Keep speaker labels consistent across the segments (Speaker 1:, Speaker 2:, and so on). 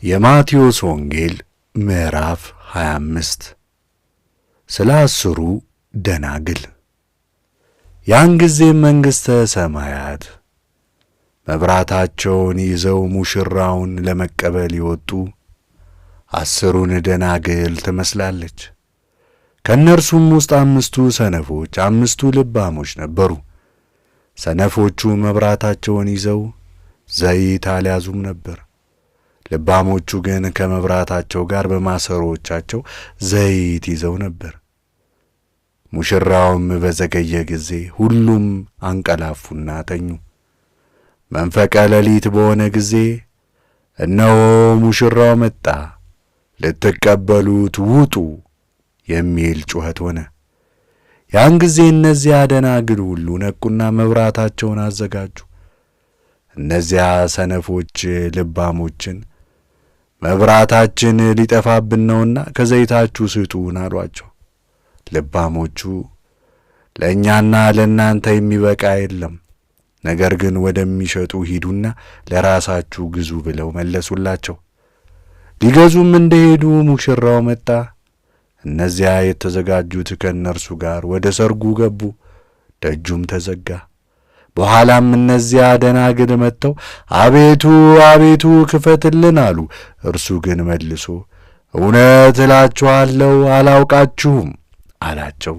Speaker 1: የማቴዎስ ወንጌል ምዕራፍ 25 ስለ 10ሩ ደናግል። ያን ጊዜ መንግሥተ ሰማያት መብራታቸውን ይዘው ሙሽራውን ለመቀበል ይወጡ 10ሩን ደናግል ትመስላለች። ከእነርሱም ውስጥ 5ቱ ሰነፎች 5ቱ ልባሞች ነበሩ። ሰነፎቹ መብራታቸውን ይዘው ዘይት አልያዙም ነበር። ልባሞቹ ግን ከመብራታቸው ጋር በማሰሮዎቻቸው ዘይት ይዘው ነበር። ሙሽራውም በዘገየ ጊዜ ሁሉም አንቀላፉና ተኙ። መንፈቀ ሌሊት በሆነ ጊዜ እነሆ ሙሽራው መጣ፣ ልትቀበሉት ውጡ የሚል ጩኸት ሆነ። ያን ጊዜ እነዚያ ደናግል ሁሉ ነቁና መብራታቸውን አዘጋጁ። እነዚያ ሰነፎች ልባሞችን መብራታችን ሊጠፋብን ነውና ከዘይታችሁ ስጡን አሏቸው። ልባሞቹ ለእኛና ለእናንተ የሚበቃ የለም፣ ነገር ግን ወደሚሸጡ ሂዱና ለራሳችሁ ግዙ ብለው መለሱላቸው። ሊገዙም እንደሄዱ ሙሽራው መጣ። እነዚያ የተዘጋጁት ከእነርሱ ጋር ወደ ሰርጉ ገቡ፣ ደጁም ተዘጋ። በኋላም እነዚያ ደናግል መጥተው አቤቱ አቤቱ ክፈትልን አሉ። እርሱ ግን መልሶ እውነት እላችኋለሁ አላውቃችሁም አላቸው።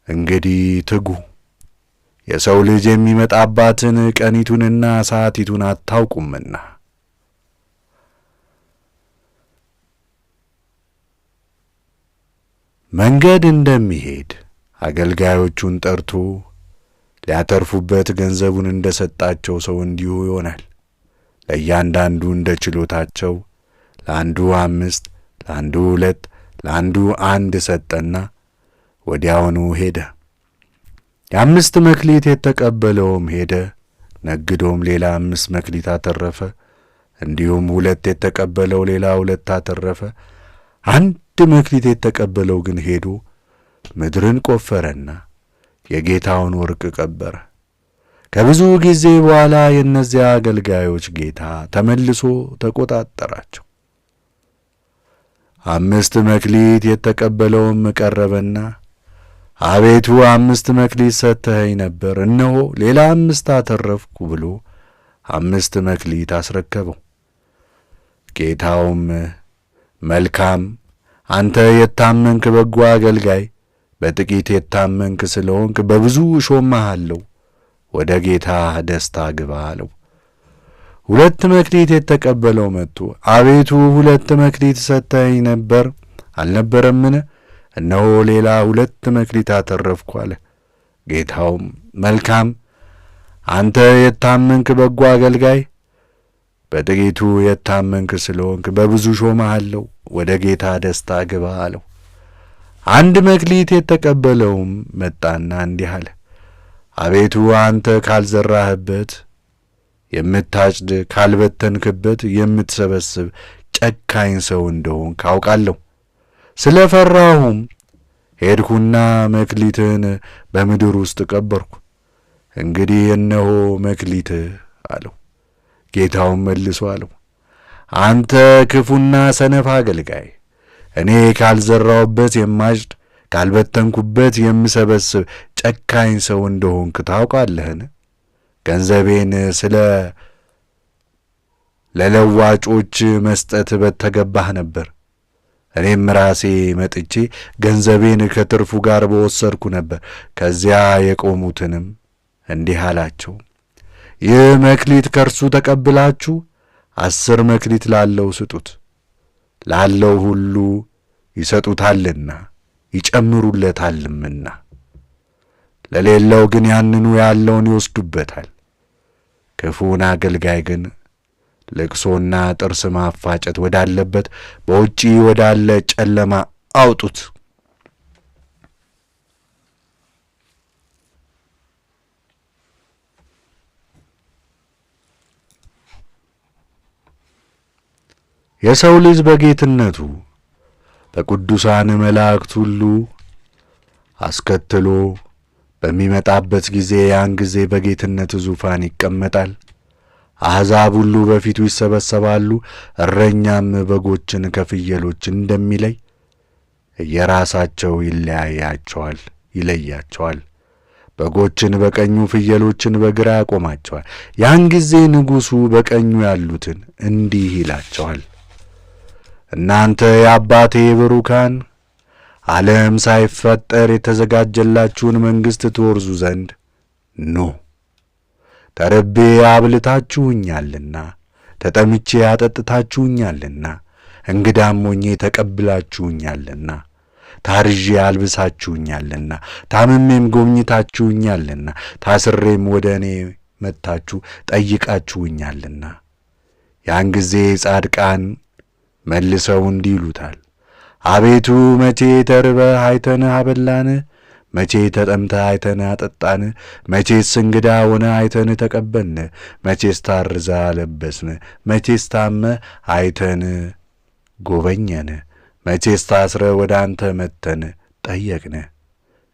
Speaker 1: እንግዲህ ትጉ፣ የሰው ልጅ የሚመጣባትን ቀኒቱንና ሰዓቲቱን አታውቁምና። መንገድ እንደሚሄድ አገልጋዮቹን ጠርቶ ሊያተርፉበት ገንዘቡን እንደ ሰጣቸው ሰው እንዲሁ ይሆናል። ለእያንዳንዱ እንደ ችሎታቸው፣ ለአንዱ 5፣ ለአንዱ 2፣ ለአንዱ 1 ሰጠና ወዲያውኑ ሄደ። የ5 መክሊት የተቀበለውም ሄደ፣ ነግዶም ሌላ 5 መክሊት አተረፈ። እንዲሁም 2 የተቀበለው ሌላ 2 አተረፈ። 1 መክሊት የተቀበለው ግን ሄዶ ምድርን ቆፈረና የጌታውን ወርቅ ቀበረ። ከብዙ ጊዜ በኋላ የእነዚያ አገልጋዮች ጌታ ተመልሶ ተቆጣጠራቸው። 5 መክሊት የተቀበለውም ቀረበና አቤቱ 5 መክሊት ሰጥተኸኝ ነበር፣ እነሆ ሌላ 5 አተረፍኩ ብሎ 5 መክሊት አስረከበው። ጌታውም መልካም አንተ የታመንክ በጎ አገልጋይ፣ በጥቂት የታመንክ ስለሆንክ በብዙ እሾምሃለሁ፣ ወደ ጌታ ደስታ ግባ አለው። 2 መክሊት የተቀበለው መጥቶ አቤቱ 2 መክሊት ሰጥተኸኝ ነበር አልነበረምን? እነሆ ሌላ 2 መክሊት አተረፍኩ አለ። ጌታውም መልካም አንተ የታመንክ በጎ አገልጋይ፣ በጥቂቱ የታመንክ ስለሆንክ በብዙ እሾምሃለሁ፣ ወደ ጌታ ደስታ ግባ አለው። 1 መክሊት የተቀበለውም መጣና እንዲህ አለ፣ አቤቱ አንተ ካልዘራህበት የምታጭድ ካልበተንክበት የምትሰበስብ ጨካኝ ሰው እንደሆንክ አውቃለሁ። ስለ ፈራሁም ሄድኩና መክሊትህን በምድር ውስጥ ቀበርኩ። እንግዲህ እነሆ መክሊትህ አለው። ጌታውም መልሶ አለው፣ አንተ ክፉና ሰነፍ አገልጋይ፣ እኔ ካልዘራሁበት የማጭድ ካልበተንኩበት የምሰበስብ ጨካኝ ሰው እንደሆንክ ታውቃለህን? ገንዘቤን ለለዋጮች መስጠት በተገባህ ነበር። እኔም ራሴ መጥቼ ገንዘቤን ከትርፉ ጋር በወሰድኩ ነበር። ከዚያ የቆሙትንም እንዲህ አላቸው፣ ይህ መክሊት ከእርሱ ተቀብላችሁ 10 መክሊት ላለው ስጡት። ላለው ሁሉ ይሰጡታልና ይጨምሩለታልምና፣ ለሌለው ግን ያንኑ ያለውን ይወስዱበታል። ክፉን አገልጋይ ግን ልቅሶና ጥርስ ማፋጨት ወዳለበት በውጪ ወዳለ ጨለማ አውጡት። የሰው ልጅ በጌትነቱ በቅዱሳን መላእክት ሁሉ አስከትሎ በሚመጣበት ጊዜ ያን ጊዜ በጌትነት ዙፋን ይቀመጣል። አሕዛብ ሁሉ በፊቱ ይሰበሰባሉ። እረኛም በጎችን ከፍየሎች እንደሚለይ እየራሳቸው ይለያቸዋል። በጎችን በቀኙ ፍየሎችን በግራ ያቆማቸዋል። ያን ጊዜ ንጉሡ በቀኙ ያሉትን እንዲህ ይላቸዋል፣ እናንተ የአባቴ ብሩካን ዓለም ሳይፈጠር የተዘጋጀላችሁን መንግሥት ትወርሱ ዘንድ ኑ። ተርቤ አብልታችሁኛልና፣ ተጠምቼ አጠጥታችሁኛልና፣ እንግዳም ሆኜ ተቀብላችሁኛልና፣ ታርዤ አልብሳችሁኛልና፣ ታምሜም ጎብኝታችሁኛልና፣ ታስሬም ወደ እኔ መጥታችሁ ጠይቃችሁኛልና። ያን ጊዜ ጻድቃን መልሰው እንዲህ ይሉታል፣ አቤቱ መቼ ተርበህ አይተንህ አበላንህ? መቼ ተጠምተህ አይተንህ አጠጣንህ? መቼስ እንግዳ ሆነህ አይተንህ ተቀበልንህ? መቼስ ታርዘህ አለበስንህ? መቼስ ታመህ አይተንህ ጎበኘንህ? መቼስ ታስረህ ወደ አንተ መጥተን ጠየቅንህ?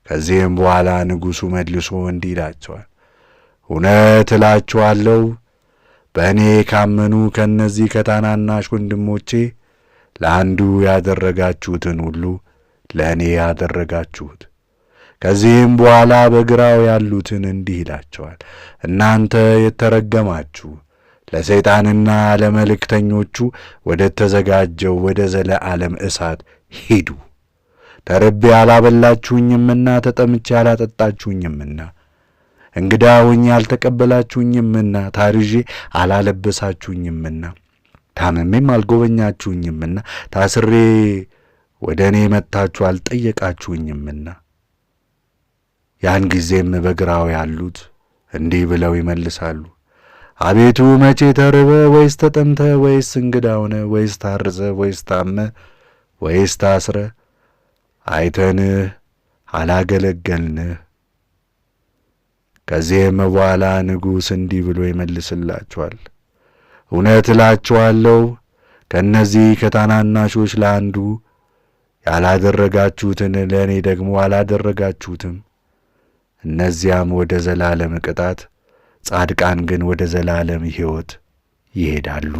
Speaker 1: ከዚህም በኋላ ንጉሡ መልሶ እንዲህ ይላቸዋል፣ እውነት እላችኋለሁ በእኔ ካመኑ ከእነዚህ ከታናናሽ ወንድሞቼ ለአንዱ ያደረጋችሁትን ሁሉ ለእኔ ያደረጋችሁት። ከዚህም በኋላ በግራው ያሉትን እንዲህ ይላቸዋል፣ እናንተ የተረገማችሁ ለሰይጣንና ለመልእክተኞቹ ወደ ተዘጋጀው ወደ ዘለዓለም እሳት ሂዱ። ተርቤ አላበላችሁኝምና፣ ተጠምቼ አላጠጣችሁኝምና፣ እንግዳ ሆኜ አልተቀበላችሁኝምና፣ ታርዤ አላለበሳችሁኝምና፣ ታምሜም አልጎበኛችሁኝምና፣ ታስሬ ወደ እኔ መጥታችሁ አልጠየቃችሁኝምና። ያን ጊዜም በግራው ያሉት እንዲህ ብለው ይመልሳሉ፣ አቤቱ መቼ ተርበ ወይስ ተጠምተ ወይስ እንግዳ ሆነ ወይስ ታርዘ ወይስ ታመ ወይስ ታስረ አይተንህ አላገለገልንህ? ከዚህም በኋላ ንጉሥ እንዲህ ብሎ ይመልስላቸዋል፣ እውነት እላችኋለሁ ከእነዚህ ከታናናሾች ለአንዱ ያላደረጋችሁትን ለእኔ ደግሞ አላደረጋችሁትም። እነዚያም ወደ ዘላለም ቅጣት፣ ጻድቃን ግን ወደ ዘላለም ሕይወት ይሄዳሉ።